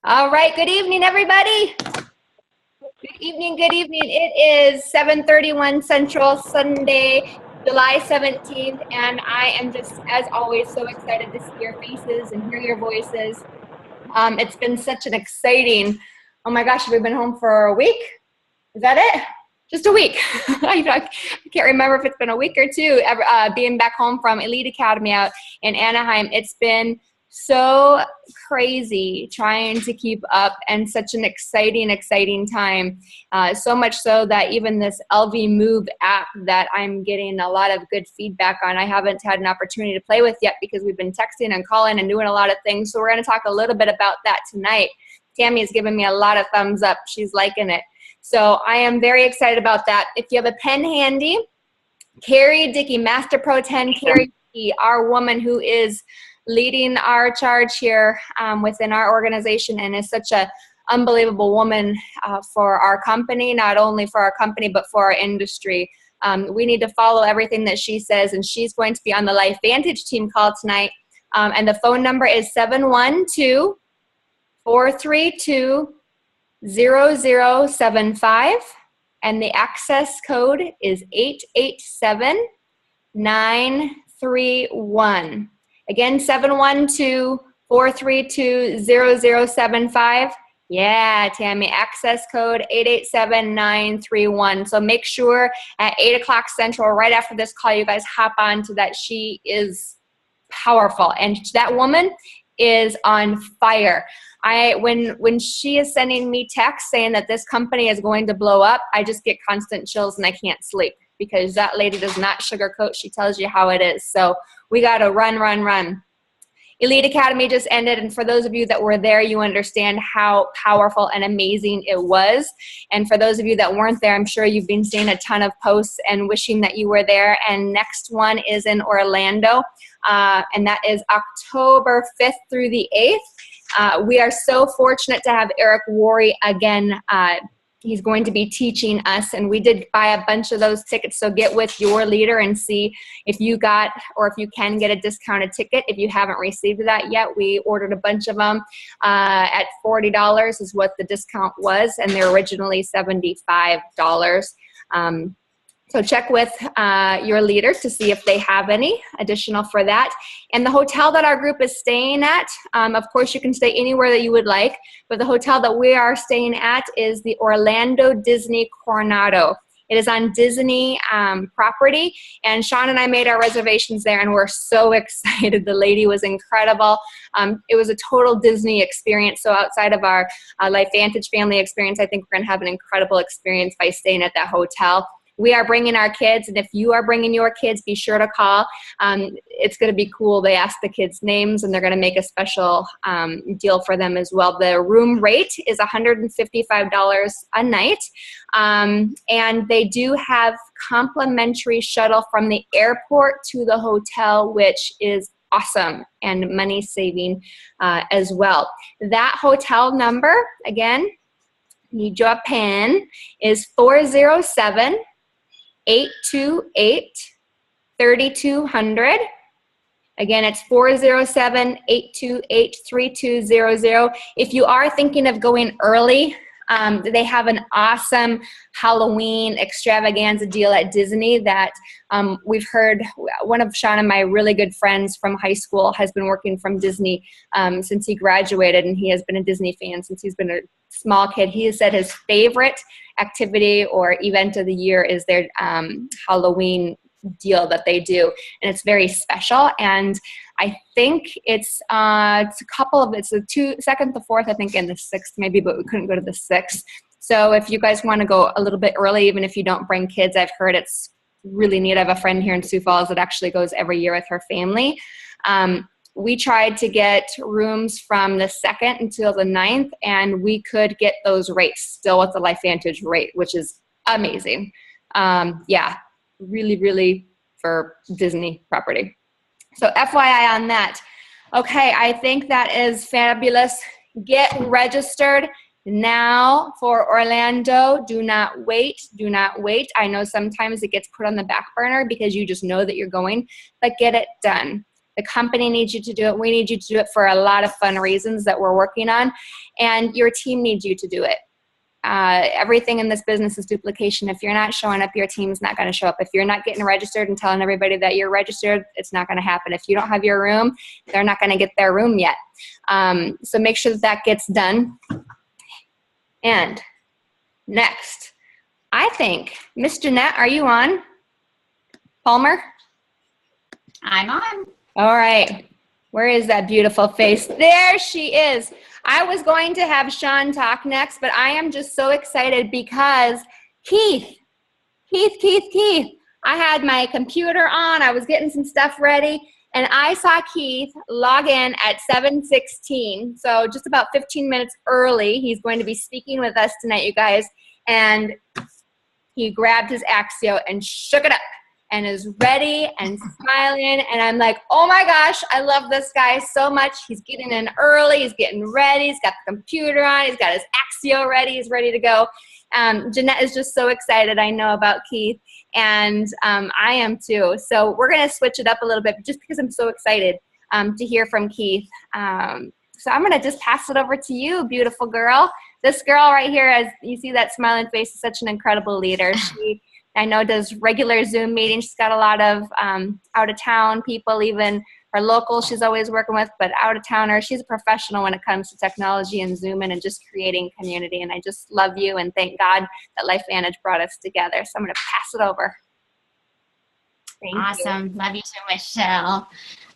All right, good evening, everybody. Good evening, good evening. It is 7:31 Central, Sunday, July 17th, and I am just, as always, so excited to see your faces and hear your voices. It's been such an exciting, oh my gosh, have we been home for a week? Is that it? Just a week. I can't remember if it's been a week or two being back home from Elite Academy out in Anaheim. It's been so crazy trying to keep up and such an exciting time. So much so that even this LV Move app that I'm getting a lot of good feedback on, I haven't had an opportunity to play with yet because we've been texting and calling and doing a lot of things. So we're going to talk a little bit about that tonight. Tammy has given me a lot of thumbs up. She's liking it. So I am very excited about that. If you have a pen handy, Carrie Dickey, Master Pro 10, Carrie Dickey, our woman who is leading our charge here within our organization and is such a unbelievable woman for our company, not only for our company, but for our industry. We need to follow everything that she says, and she's going to be on the LifeVantage team call tonight. And the phone number is 712-432-0075, and the access code is 887931. Again, 712-432-0075. Yeah, Tammy, access code 887931. So make sure at 8 o'clock Central, right after this call, you guys hop on to that. She is powerful, and that woman is on fire. When she is sending me texts saying that this company is going to blow up, I just get constant chills and I can't sleep because that lady does not sugarcoat. She tells you how it is. So we got to run. Elite Academy just ended, and for those of you that were there, you understand how powerful and amazing it was. And for those of you that weren't there, I'm sure you've been seeing a ton of posts and wishing that you were there. And next one is in Orlando, and that is October 5th through the 8th. We are so fortunate to have Eric Worre again. He's going to be teaching us, and we did buy a bunch of those tickets, so get with your leader and see if you got or if you can get a discounted ticket. If you haven't received that yet, we ordered a bunch of them at $40 is what the discount was, and they're originally $75. So check with your leader to see if they have any additional for that. And the hotel that our group is staying at, of course you can stay anywhere that you would like, but the hotel that we are staying at is the Orlando Disney Coronado. It is on Disney property, and Shawn and I made our reservations there, and we're so excited. The lady was incredible. It was a total Disney experience, so outside of our LifeVantage family experience, I think we're going to have an incredible experience by staying at that hotel. We are bringing our kids, and if you are bringing your kids, be sure to call. It's going to be cool. They ask the kids' names, and they're going to make a special deal for them as well. The room rate is $155 a night, and they do have complimentary shuttle from the airport to the hotel, which is awesome and money saving as well. That hotel number, again, need your pen, is 407-828-3200. Again, it's 407-828-3200. If you are thinking of going early, they have an awesome Halloween extravaganza deal at Disney that we've heard. One of Shawn and my really good friends from high school has been working from Disney since he graduated, and he has been a Disney fan since he's been a small kid. He has said his favorite activity or event of the year is their Halloween deal that they do, and it's very special. And I think it's a couple of, it's the second, the 4th, I think, and the 6th maybe, but we couldn't go to the 6th. So if you guys want to go a little bit early, even if you don't bring kids, I've heard it's really neat. I have a friend here in Sioux Falls that actually goes every year with her family. We tried to get rooms from the 2nd until the 9th, and we could get those rates still with the LifeVantage rate, which is amazing. Yeah, really for Disney property. So FYI on that. Okay, I think that is fabulous. Get registered now for Orlando. Do not wait. Do not wait. I know sometimes it gets put on the back burner because you just know that you're going, but get it done. The company needs you to do it. We need you to do it for a lot of fun reasons that we're working on. And your team needs you to do it. Everything in this business is duplication. If you're not showing up, your team's not going to show up. If you're not getting registered and telling everybody that you're registered, it's not going to happen. If you don't have your room, they're not going to get their room yet. So make sure that that gets done. And next, I think, Miss Jeanette, are you on? Palmer? I'm on. All right. Where is that beautiful face? There she is. I was going to have Shawn talk next, but I am just so excited because Keith. I had my computer on. I was getting some stuff ready, and I saw Keith log in at 7:16, so just about 15 minutes early. He's going to be speaking with us tonight, you guys, and he grabbed his Axio and shook it up and is ready and smiling. And I'm like, oh my gosh, I love this guy so much. He's getting in early. He's getting ready. He's got the computer on. He's got his Axio ready. He's ready to go. Jeanette is just so excited, I know, about Keith. And I am too. So we're going to switch it up a little bit just because I'm so excited to hear from Keith. So I'm going to just pass it over to you, beautiful girl. This girl right here, as you see that smiling face, is such an incredible leader. She, I know, does regular Zoom meetings. She's got a lot of out-of-town people, even her local she's always working with, but out-of-towners. She's a professional when it comes to technology and Zooming and just creating community. And I just love you and thank God that LifeVantage brought us together. So I'm going to pass it over. Awesome. Love you too, Michelle.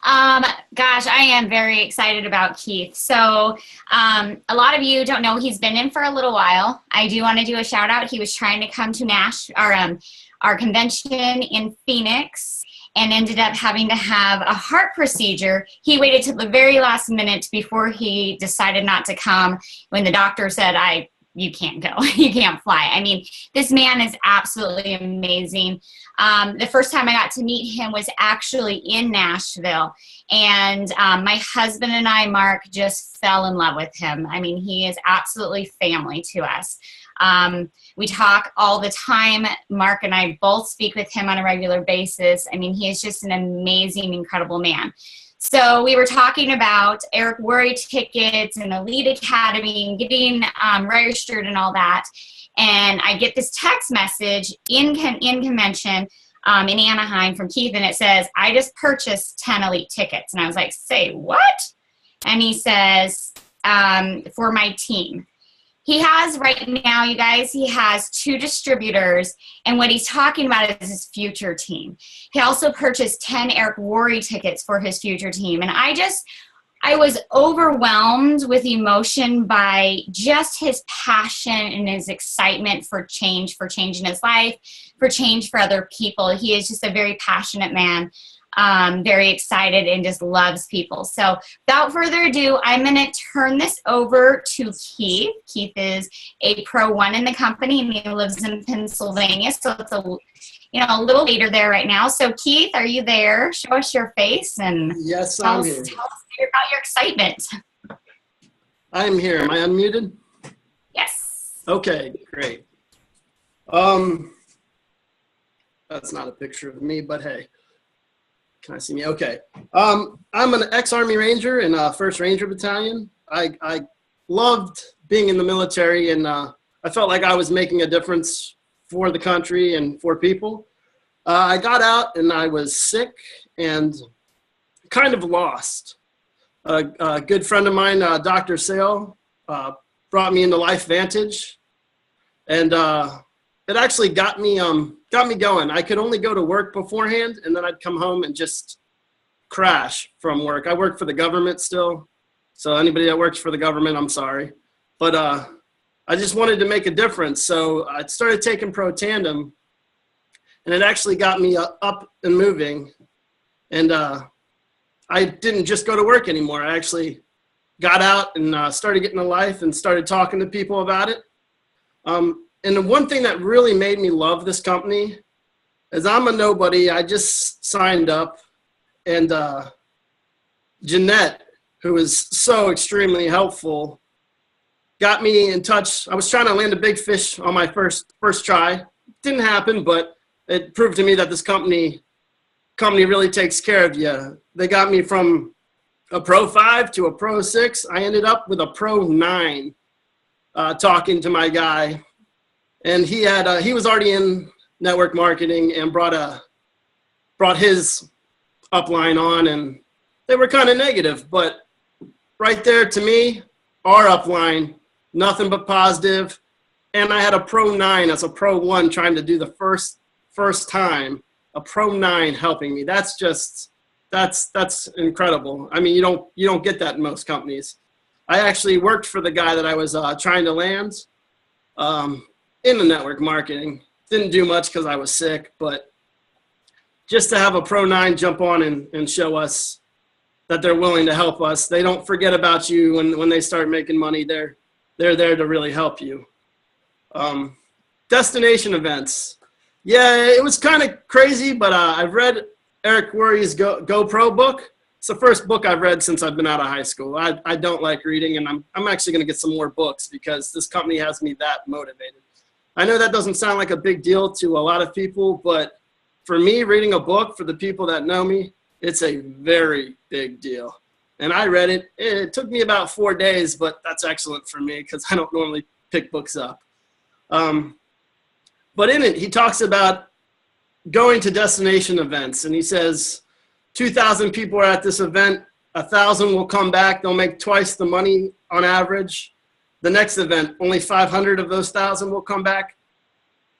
Gosh, I am very excited about Keith. So a lot of you don't know he's been in for a little while. I do want to do a shout out. He was trying to come to our convention in Phoenix and ended up having to have a heart procedure. He waited till the very last minute before he decided not to come when the doctor said, you can't go, you can't fly. I mean, this man is absolutely amazing. The first time I got to meet him was actually in Nashville. And my husband and I, Mark, just fell in love with him. I mean, he is absolutely family to us. We talk all the time. Mark and I both speak with him on a regular basis. I mean, he is just an amazing, incredible man. So we were talking about Eric Worre tickets and Elite Academy and getting registered and all that. And I get this text message in convention in Anaheim from Keith, and it says, I just purchased 10 Elite tickets. And I was like, say what? And he says, for my team. He has right now, you guys, he has 2 distributors, and what he's talking about is his future team. He also purchased 10 Eric Worre tickets for his future team, and I was overwhelmed with emotion by just his passion and his excitement for change in his life, for change for other people. He is just a very passionate man. Very excited and just loves people. So without further ado, I'm going to turn this over to Keith. Keith is a Pro 1 in the company, and he lives in Pennsylvania. So it's a little later there right now. So Keith, are you there? Show us your face and yes, I'm here. Tell us about your excitement. I'm here. Am I unmuted? Yes. Okay, great. That's not a picture of me, but hey. Can I see me? Okay. I'm an ex-Army Ranger in 1st Ranger Battalion. I loved being in the military, and I felt like I was making a difference for the country and for people. I got out, and I was sick and kind of lost. A good friend of mine, Dr. Sale, brought me into LifeVantage, and it actually got me going. I could only go to work beforehand, and then I'd come home and just crash from work. I work for the government still, so anybody that works for the government, I'm sorry. But I just wanted to make a difference, so I started taking Pro Tandem, and it actually got me up and moving. And I didn't just go to work anymore. I actually got out and started getting a life and started talking to people about it. And the one thing that really made me love this company is I'm a nobody. I just signed up, and Jeanette, who was so extremely helpful, got me in touch. I was trying to land a big fish on my first try. Didn't happen, but it proved to me that this company really takes care of you. they got me from a Pro 5 to a Pro 6. I ended up with a Pro 9 talking to my guy. And he was already in network marketing and brought his upline on, and they were kind of negative. But right there, to me, our upline, nothing but positive. And I had a Pro 9 as a Pro 1 trying to do the first time, a Pro 9 helping me. That's incredible. I mean, you don't get that in most companies. I actually worked for the guy that I was trying to land in the network marketing. Didn't do much because I was sick, but just to have a Pro 9 jump on and show us that they're willing to help us. They don't forget about you when they start making money. They're there to really help you. Destination events. Yeah, it was kind of crazy, but I've read Eric Worre's GoPro book. It's the first book I've read since I've been out of high school. I don't like reading, and I'm actually going to get some more books because this company has me that motivated. I know that doesn't sound like a big deal to a lot of people, but for me, reading a book, for the people that know me, it's a very big deal. And I read it. It took me about 4 days, but that's excellent for me because I don't normally pick books up. But in it, he talks about going to destination events, and he says 2,000 people are at this event, 1,000 will come back, they'll make twice the money on average. The next event, only 500 of those 1,000 will come back,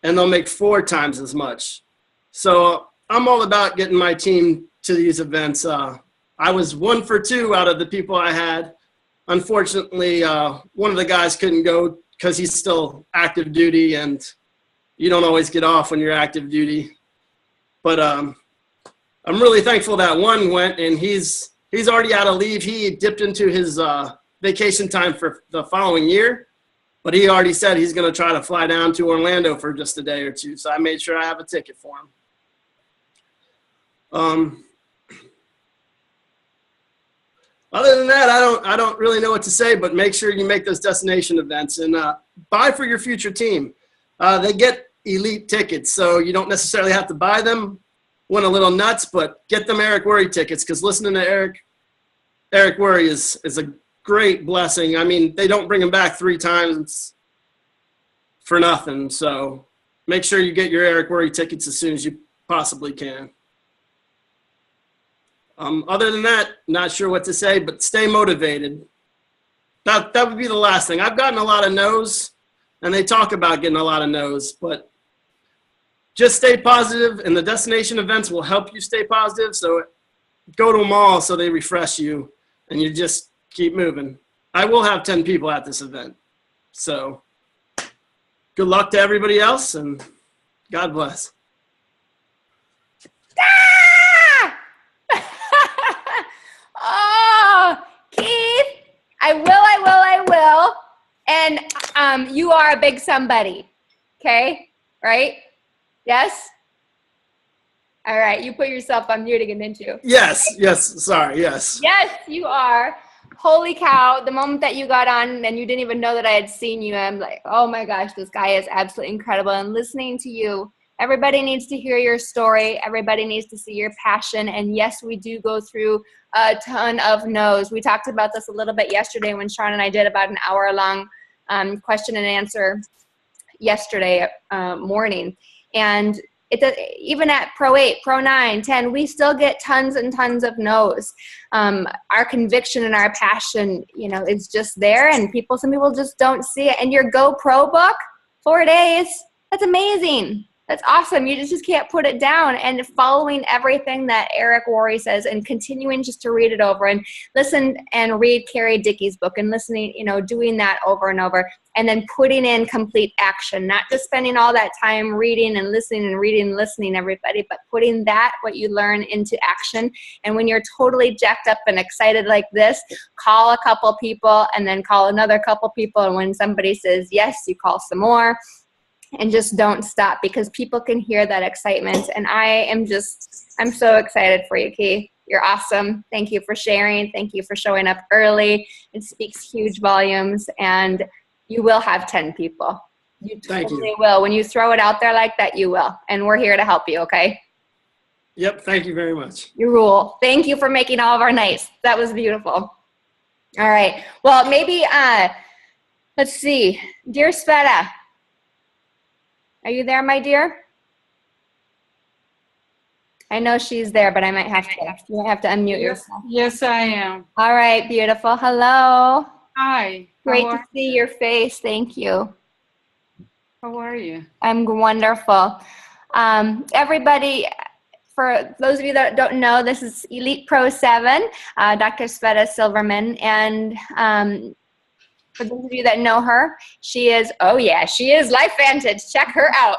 and they'll make 4 times as much. So I'm all about getting my team to these events. I was 1 for 2 out of the people I had. Unfortunately, one of the guys couldn't go because he's still active duty, and you don't always get off when you're active duty. But I'm really thankful that one went, and he's already out of leave. He dipped into his vacation time for the following year, but he already said he's going to try to fly down to Orlando for just a day or two. So I made sure I have a ticket for him. Other than that, I don't really know what to say, but make sure you make those destination events and buy for your future team. They get elite tickets, so you don't necessarily have to buy them. Went a little nuts, but get them Eric Worre tickets, because listening to Eric Worre is a great blessing. I mean, they don't bring him back 3 times for nothing. So make sure you get your Eric Worre tickets as soon as you possibly can. Other than that, not sure what to say, but stay motivated. That would be the last thing. I've gotten a lot of no's, and they talk about getting a lot of no's, but just stay positive, and the destination events will help you stay positive. So go to them all so they refresh you, and you just keep moving. I will have 10 people at this event. So good luck to everybody else, and God bless. Oh, Keith, I will. And you are a big somebody, okay? Right? Yes? All right, you put yourself on mute again, didn't you? Yes, sorry, yes. Yes, you are. Holy cow, the moment that you got on and you didn't even know that I had seen you, I'm like, oh my gosh, this guy is absolutely incredible. And listening to you, everybody needs to hear your story. Everybody needs to see your passion. And yes, we do go through a ton of no's. We talked about this a little bit yesterday when Shawn and I did about an hour-long question and answer yesterday morning. And even at Pro 8, Pro 9, 10, we still get tons and tons of no's. Our conviction and our passion, is just there, and some people just don't see it. And your GoPro book, 4 days, that's amazing. That's awesome. You just can't put it down, and following everything that Eric Worre says and continuing just to read it over and listen and read Carrie Dickey's book and listening, doing that over and over, and then putting in complete action, not just spending all that time reading and listening and reading and listening, everybody, but putting what you learn into action. And when you're totally jacked up and excited like this, call a couple people and then call another couple people. And when somebody says yes, you call some more. And just don't stop, because people can hear that excitement. And I'm so excited for you, Keith. You're awesome. Thank you for sharing. Thank you for showing up early. It speaks huge volumes, and you will have 10 people. You totally will. When you throw it out there like that, you will. And we're here to help you, okay? Yep. Thank you very much. You rule. Thank you for making all of our nights. That was beautiful. All right. Well, maybe, let's see. Dear Sveta, are you there, my dear? I know she's there, but I might have to unmute yourself. Yes, I am. All right, beautiful. Hello. Hi. Great to see your face. Thank you. How are you? I'm wonderful. Everybody, for those of you that don't know, this is Elite Pro 7, Dr. Sveta Silverman. And for those of you that know her, she is, oh yeah, she is LifeVantage. Check her out.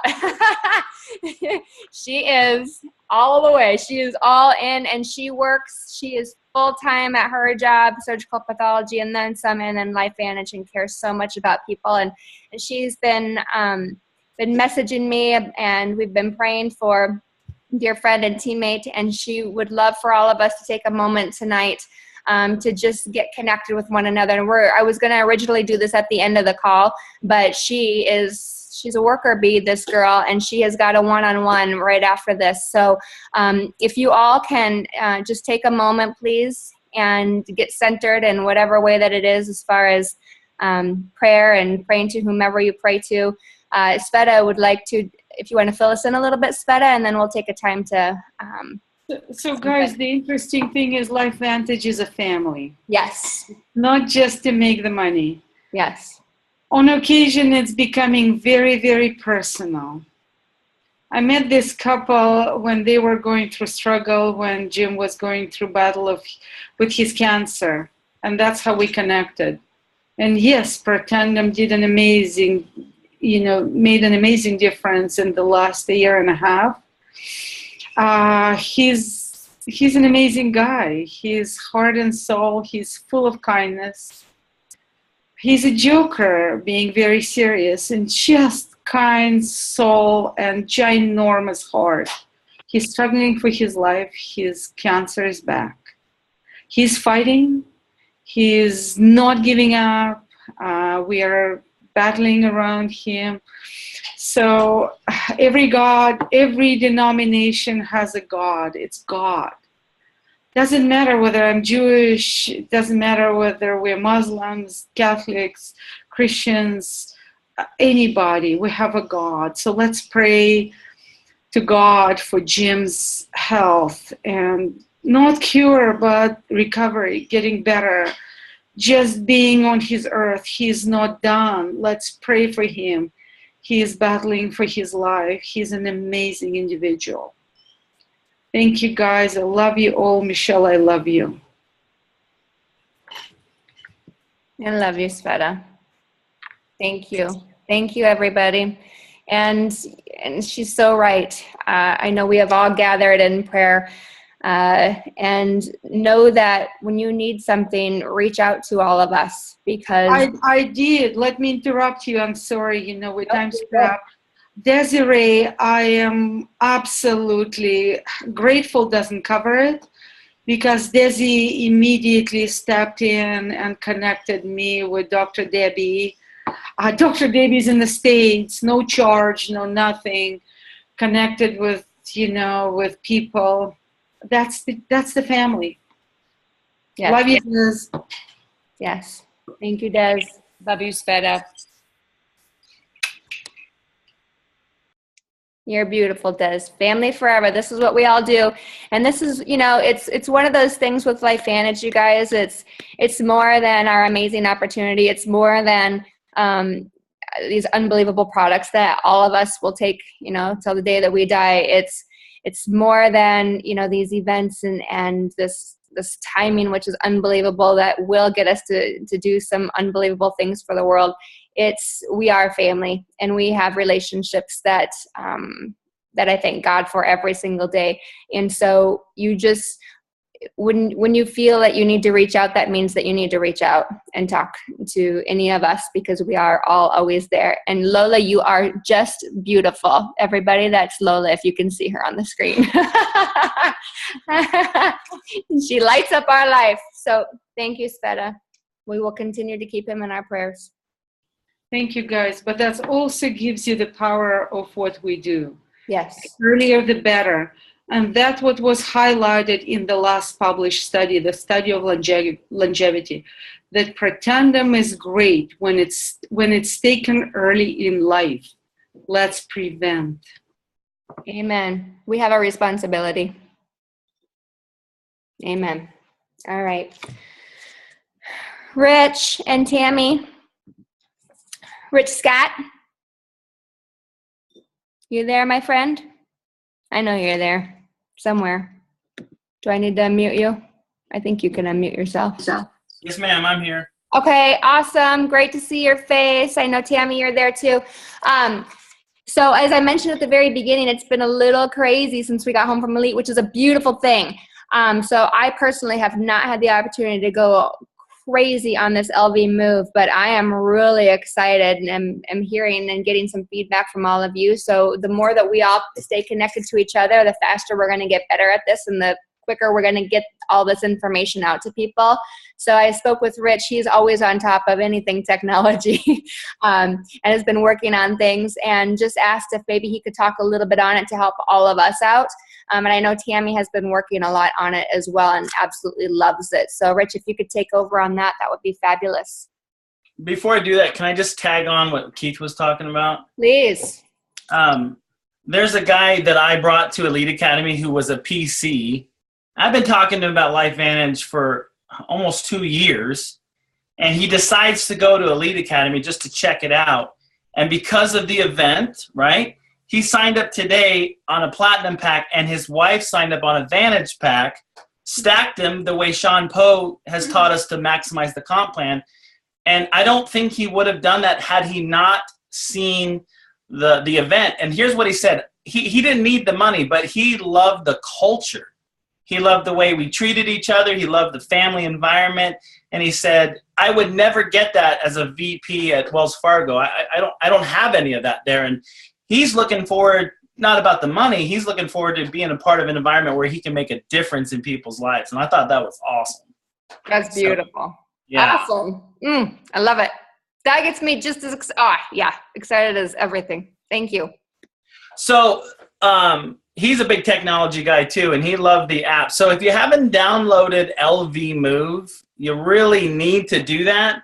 She is all the way. She is all in, and she is full-time at her job, surgical pathology, and then some, and then LifeVantage, and cares so much about people. And she's been messaging me, and we've been praying for dear friend and teammate, and she would love for all of us to take a moment tonight to just get connected with one another. And I was going to originally do this at the end of the call, but she's a worker bee, this girl, and she has got a one-on-one right after this. So if you all can just take a moment, please, and get centered in whatever way that it is, as far as prayer and praying to whomever you pray to. Sveta would like to, if you want to fill us in a little bit, Sveta, and then we'll take a time to So guys, the interesting thing is LifeVantage is a family. Yes. Not just to make the money. Yes. On occasion, it's becoming very, very personal. I met this couple when they were going through struggle, when Jim was going through battle with his cancer. And that's how we connected. And yes, Pertandem did an amazing, made an amazing difference in the last year and a half. He's an amazing guy. He's heart and soul. He's full of kindness. He's a joker, being very serious, and just kind soul and ginormous heart. He's struggling for his life. His cancer is back. He's fighting. He's not giving up. We are battling around him. So every denomination has a God. It's God. Doesn't matter whether I'm Jewish. It doesn't matter whether we're Muslims, Catholics, Christians, anybody. We have a God. So let's pray to God for Jim's health, and not cure, but recovery, getting better. Just being on his earth. He's not done. Let's pray for him. He is battling for his life. He's an amazing individual. Thank you, guys. I love you all. Michelle, I love you. I love you, Sveta. Thank you. Thank you, everybody. And she's so right. I know we have all gathered in prayer. And know that when you need something, reach out to all of us, because I did. Let me interrupt you. I'm sorry, with time's up. Desiree, I am absolutely grateful doesn't cover it, because Desi immediately stepped in and connected me with Dr. Debbie. Dr. Debbie's in the States, no charge, no nothing, connected with, with people. That's the family. yes. Love you, Des. Yes. Thank you, Des. Love you, Sveta. You're beautiful, Des. Family forever. This is what we all do. And this is, it's one of those things with LifeVantage, you guys. It's more than our amazing opportunity. It's more than these unbelievable products that all of us will take, till the day that we die. It's more than, these events and this timing, which is unbelievable, that will get us to do some unbelievable things for the world. We are family, and we have relationships that I thank God for every single day. And so you just, when you feel that you need to reach out, that means that you need to reach out and talk to any of us, because we are all always there. And Lola, you are just beautiful. Everybody, that's Lola, if you can see her on the screen. She lights up our life. So thank you, Sveta. We will continue to keep him in our prayers. Thank you, guys. But that also gives you the power of what we do. Yes. The earlier, the better. And that's what was highlighted in the last published study, the study of longevity, that Protandim is great when it's taken early in life. Let's prevent. Amen. We have a responsibility. Amen. All right. Rich and Tammy. Rich Scott. You there, my friend? I know you're there somewhere. Do I need to unmute you? I think you can unmute yourself. Yes, ma'am, I'm here. Okay, awesome. Great to see your face. I know, Tammy, you're there too. So as I mentioned at the very beginning, it's been a little crazy since we got home from Elite, which is a beautiful thing. So I personally have not had the opportunity to go crazy on this LV move, but I am really excited and am hearing and getting some feedback from all of you. So the more that we all stay connected to each other, the faster we're going to get better at this and the quicker we're going to get all this information out to people. So I spoke with Rich. He's always on top of anything technology and has been working on things, and just asked if maybe he could talk a little bit on it to help all of us out. And I know Tammy has been working a lot on it as well and absolutely loves it. So Rich, if you could take over on that, that would be fabulous. Before I do that, can I just tag on what Keith was talking about? Please. There's a guy that I brought to Elite Academy who was a PC. I've been talking to him about LifeVantage for almost 2 years, and he decides to go to Elite Academy just to check it out. And because of the event, right, he signed up today on a Platinum pack, and his wife signed up on a Vantage pack, stacked them the way Shawn Poe has taught us to maximize the comp plan. And I don't think he would have done that had he not seen the event. And here's what he said. He didn't need the money, but he loved the culture. He loved the way we treated each other. He loved the family environment. And he said, I would never get that as a VP at Wells Fargo. I don't have any of that there. And he's looking forward, not about the money, he's looking forward to being a part of an environment where he can make a difference in people's lives. And I thought that was awesome. That's beautiful. So, yeah. Awesome. I love it. That gets me just as excited as everything. Thank you. So he's a big technology guy too, and he loved the app. So if you haven't downloaded LV Move, you really need to do that.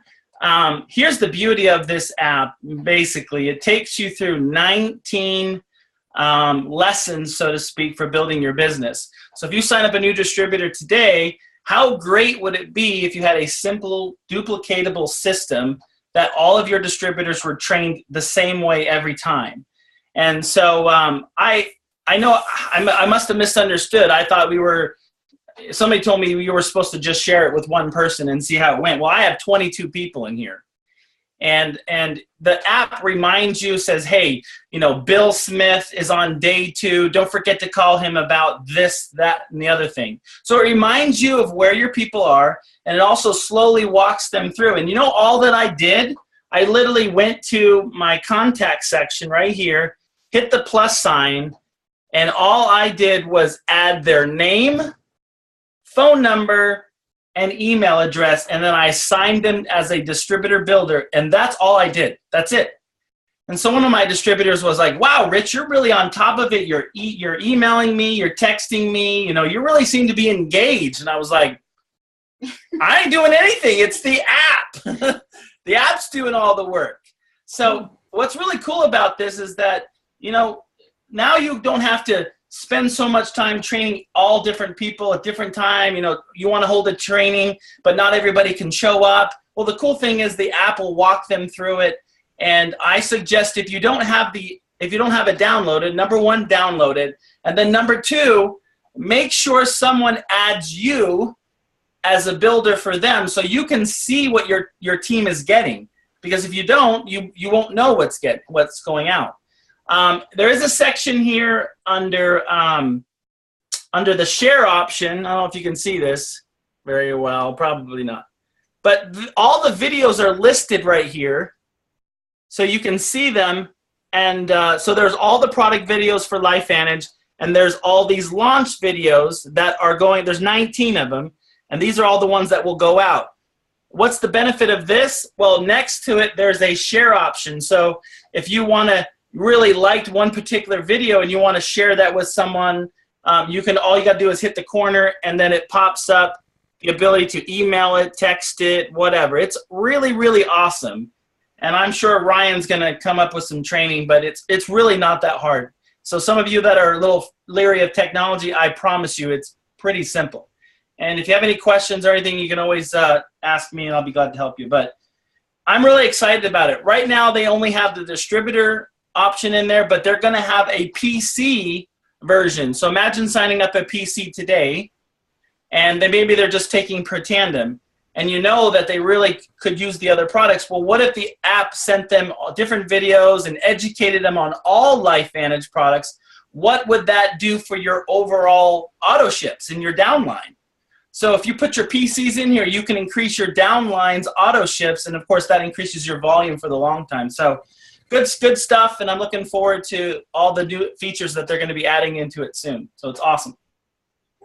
Here's the beauty of this app. Basically, it takes you through 19 lessons, so to speak, for building your business. So if you sign up a new distributor today, how great would it be if you had a simple, duplicatable system that all of your distributors were trained the same way every time? And so I know I must have misunderstood. I thought somebody told me you were supposed to just share it with one person and see how it went. Well, I have 22 people in here. And the app reminds you, says, hey, Bill Smith is on day 2. Don't forget to call him about this, that, and the other thing. So it reminds you of where your people are, and it also slowly walks them through. And all that I did? I literally went to my contact section right here, hit the plus sign, and all I did was add their name, phone number, and email address, and then I signed them as a distributor builder, and that's all I did. That's it. And so one of my distributors was like, wow, Rich, you're really on top of it. You're emailing me, you're texting me, you really seem to be engaged. And I was like, I ain't doing anything. It's the app. The app's doing all the work. So what's really cool about this is that, now you don't have to spend so much time training all different people at different time. You want to hold a training, but not everybody can show up. Well, the cool thing is the app will walk them through it. And I suggest if you don't have it downloaded, number one, download it. And then number two, make sure someone adds you as a builder for them so you can see what your team is getting. Because if you don't, you won't know what's going out. There is a section here under the share option. I don't know if you can see this very well, probably not. But all the videos are listed right here, so you can see them. And so there's all the product videos for LifeVantage, and there's all these launch videos that are going. There's 19 of them, and these are all the ones that will go out. What's the benefit of this? Well, next to it, there's a share option. So if you really liked one particular video and you want to share that with someone all you got to do is hit the corner, and then it pops up the ability to email it, text it, whatever. It's really, really awesome. And I'm sure Ryan's going to come up with some training, but it's really not that hard. So some of you that are a little leery of technology, I promise you it's pretty simple. And if you have any questions or anything, you can always ask me, and I'll be glad to help you. But I'm really excited about it. Right now, they only have the distributor option in there, but they're going to have a PC version. So imagine signing up a PC today, and then maybe they're just taking per tandem, and you know that they really could use the other products. Well, what if the app sent them different videos and educated them on all LifeVantage products? What would that do for your overall auto ships and your downline? So if you put your PCs in here, you can increase your downlines auto ships, and of course that increases your volume for the long time. So good stuff, and I'm looking forward to all the new features that they're going to be adding into it soon. So it's awesome.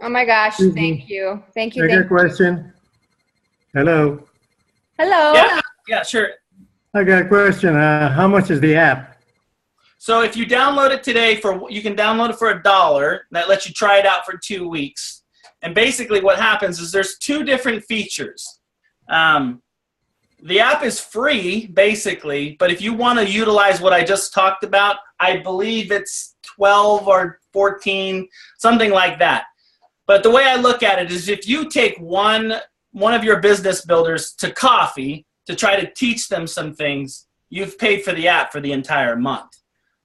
Oh my gosh, thank you. Thank you. I got a question. Hello. Hello. Yeah, sure. I got a question. How much is the app? So if you download it today, you can download it for $1. That lets you try it out for 2 weeks. And basically what happens is there's 2 different features. The app is free, basically, but if you want to utilize what I just talked about, I believe it's 12 or 14, something like that. But the way I look at it is if you take one of your business builders to coffee to try to teach them some things, you've paid for the app for the entire month.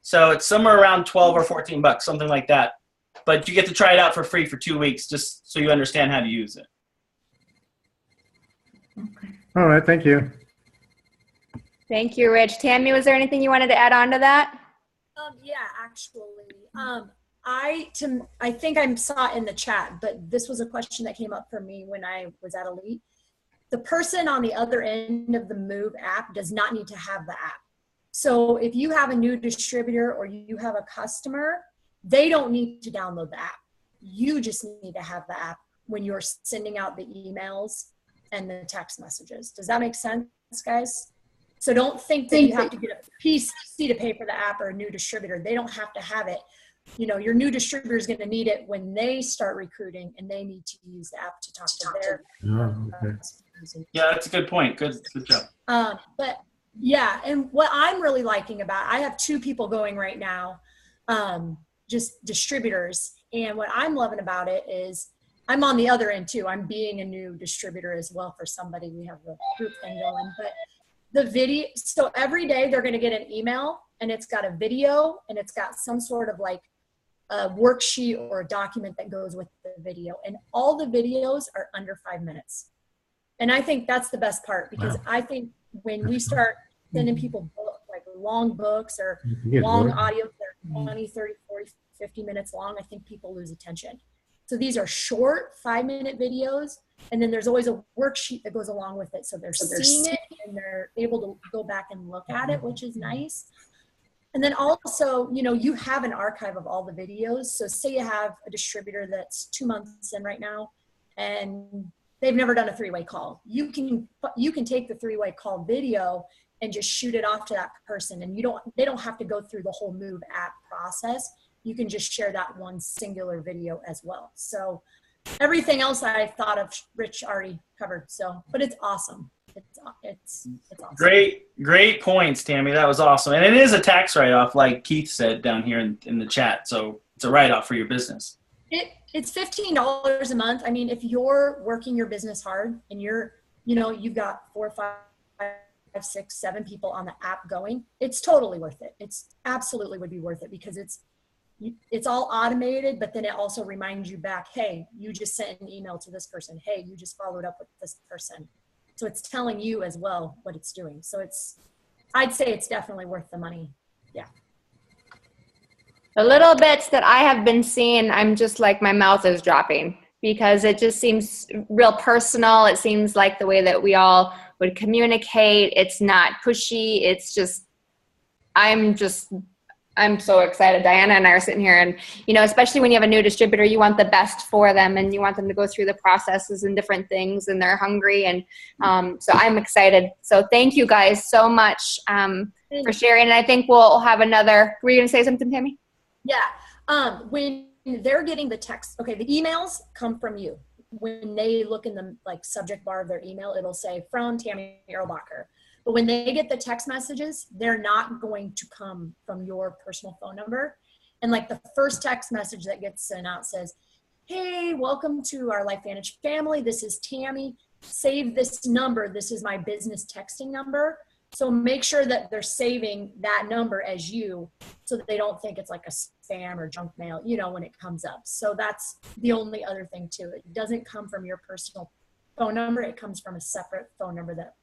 So it's somewhere around 12 or 14 bucks, something like that. But you get to try it out for free for 2 weeks just so you understand how to use it. Okay. All right, thank you. Thank you, Rich. Tammy, was there anything you wanted to add on to that? Yeah, actually, I think I saw it in the chat, but this was a question that came up for me when I was at Elite. The person on the other end of the Move app does not need to have the app. So if you have a new distributor or you have a customer, they don't need to download the app. You just need to have the app when you're sending out the emails and the text messages. Does that make sense, guys? So don't think that you have to get a PC to pay for the app or a new distributor. They don't have to have it. You know, your new distributor is going to need it when they start recruiting, and they need to use the app to talk to their Yeah, that's a good point. Good job. But yeah, and what I'm really liking about, I have 2 people going right now, just distributors. And what I'm loving about it is I'm on the other end too. I'm being a new distributor as well for somebody. We have the group thing going, but the video, so every day they're going to get an email, and it's got a video, and it's got some sort of like a worksheet or a document that goes with the video. And all the videos are under 5 minutes. And I think that's the best part, because I think when we start sending people like long books or long audios that are 20, 30, 40, 50 minutes long, I think people lose attention. So these are short 5-minute videos, and then there's always a worksheet that goes along with it. So they're seeing it and they're able to go back and look at it, which is nice. And then also, you know, you have an archive of all the videos. So say you have a distributor that's 2 months in right now, and they've never done a 3-way call. You can take the 3-way call video and just shoot it off to that person, and they don't have to go through the whole Move app process. You can just share that one singular video as well. So everything else I thought of, Rich already covered. So, but it's awesome. It's awesome. Great points, Tammy. That was awesome. And it is a tax write-off, like Keith said down here in the chat. So it's a write-off for your business. It's $15 a month. I mean, if you're working your business hard and you've got 4, 5, 6, 7 people on the app going, it's totally worth it. It's absolutely would be worth it, because it's all automated, but then it also reminds you back, hey, you just sent an email to this person. Hey, you just followed up with this person. So it's telling you as well what it's doing. So I'd say it's definitely worth the money. Yeah. The little bits that I have been seeing, I'm just like, my mouth is dropping, because it just seems real personal. It seems like the way that we all would communicate. It's not pushy. It's just, I'm so excited. Diana and I are sitting here, and, you know, especially when you have a new distributor, you want the best for them, and you want them to go through the processes and different things, and they're hungry. And so I'm excited. So thank you guys so much for sharing. And I think we'll have another, were you going to say something, Tammy? Yeah. When they're getting the text. Okay, the emails come from you. When they look in the like subject bar of their email, it'll say from Tammy Erlbacher. But when they get the text messages, they're not going to come from your personal phone number. And like the first text message that gets sent out says, hey, welcome to our LifeVantage family. This is Tammy. Save this number. This is my business texting number. So make sure that they're saving that number as you, so that they don't think it's like a spam or junk mail, you know, when it comes up. So that's the only other thing too. It doesn't come from your personal phone number. It comes from a separate phone number that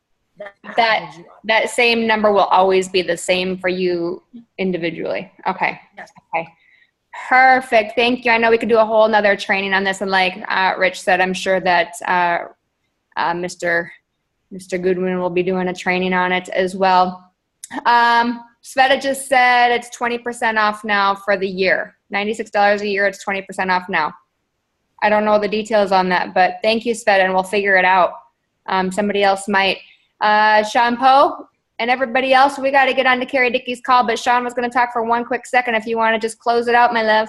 same number will always be the same for you individually. Okay. Yes. Okay. Perfect. Thank you. I know we could do a whole nother training on this. And like Rich said, I'm sure that Mr. Goodwin will be doing a training on it as well. Sveta just said it's 20% off now for the year. $96 a year. It's 20% off now. I don't know the details on that, but thank you, Sveta, and we'll figure it out. Somebody else might. Shawn Poe and everybody else, we got to get on to Carrie Dickey's call, but Shawn was going to talk for one quick second. If you want to just close it out, my love.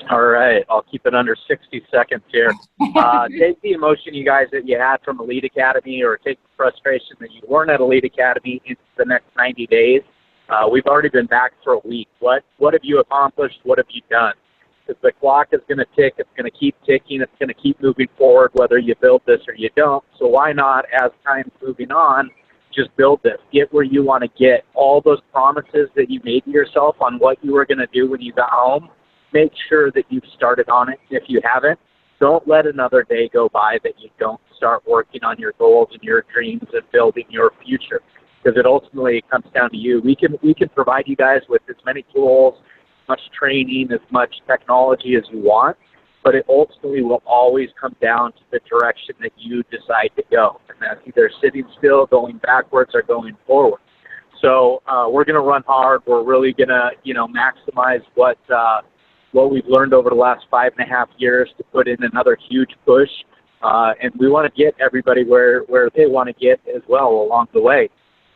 All right, I'll keep it under 60 seconds here. Take the emotion you guys that you had from Elite Academy, or take the frustration that you weren't at Elite Academy into the next 90 days. We've already been back for a week. What have you accomplished? What have you done? Because the clock is going to tick. It's going to keep ticking. It's going to keep moving forward whether you build this or you don't. So why not, as time's moving on, just build this. Get where you want to get. All those promises that you made to yourself on what you were going to do when you got home, make sure that you've started on it. If you haven't, don't let another day go by that you don't start working on your goals and your dreams and building your future, because it ultimately comes down to you. We can provide you guys with as many tools, as much training, as much technology as you want, but it ultimately will always come down to the direction that you decide to go, and that's either sitting still, going backwards, or going forward. So we're going to run hard. We're really going to, maximize what we've learned over the last 5.5 years to put in another huge push. And we want to get everybody where they want to get as well along the way.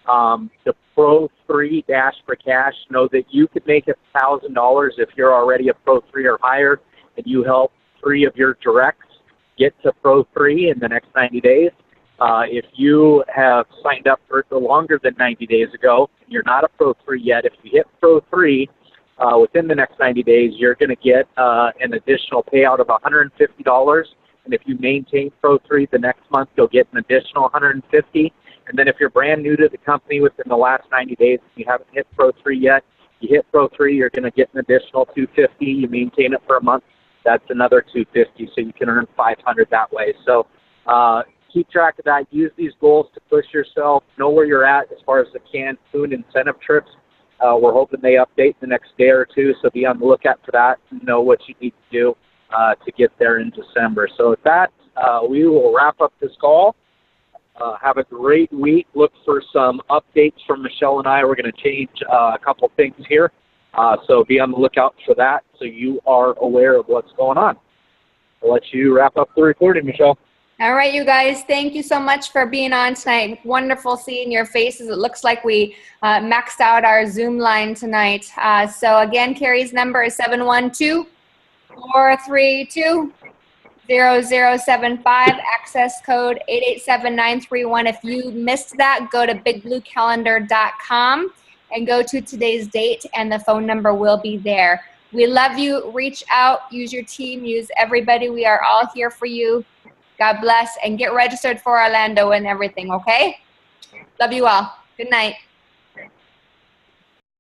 The Pro 3 Dash for Cash, know that you could make $1,000 if you're already a Pro 3 or higher, and you help 3 of your directs get to Pro 3 in the next 90 days. If you have signed up for longer than 90 days ago, and you're not a Pro 3 yet, if you hit Pro 3, within the next 90 days, you're going to get an additional payout of $150. And if you maintain Pro 3 the next month, you'll get an additional $150. And then if you're brand new to the company within the last 90 days and you haven't hit Pro 3 yet, you hit Pro 3, you're going to get an additional $250. You maintain it for a month, that's another $250. So you can earn $500 that way. So keep track of that. Use these goals to push yourself. Know where you're at as far as the Cancun incentive trips. We're hoping they update the next day or two, so be on the lookout for that and know what you need to do to get there in December. So with that, we will wrap up this call. Have a great week. Look for some updates from Michelle and I. We're going to change a couple things here, so be on the lookout for that so you are aware of what's going on. I'll let you wrap up the recording, Michelle. All right, you guys, thank you so much for being on tonight. Wonderful seeing your faces. It looks like we maxed out our Zoom line tonight. So again, Carrie's number is 712-432-0075, access code 887931. If you missed that, go to bigbluecalendar.com and go to today's date, and the phone number will be there. We love you. Reach out, use your team, use everybody. We are all here for you. God bless, and get registered for Orlando and everything, okay? Love you all. Good night.